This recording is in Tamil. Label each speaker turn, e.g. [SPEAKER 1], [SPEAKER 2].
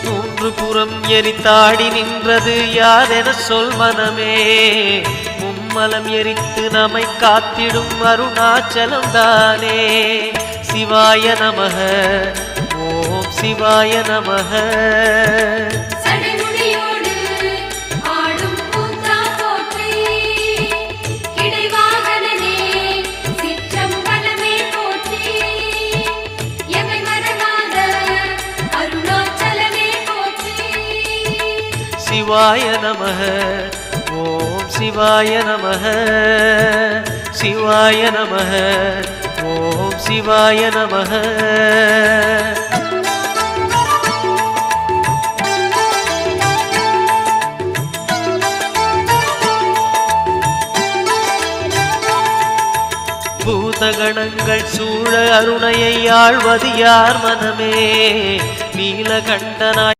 [SPEAKER 1] மூன்று புறம் எரித்தாடி நின்றது யாரென சொல் மனமே. மும்மலம் எரித்து நம்மை காத்திடும் அருணாச்சலம் தானே. சிவாய நமக ஓம் சிவாய நமக. சிவாய நமக ஓம் சிவாய நமக. சிவாய நமக ஓம் சிவாய நமக. பூதகணங்கள் சூழ அருணையை ஆழ்வது யார் மனமே. நீலகண்டனாய்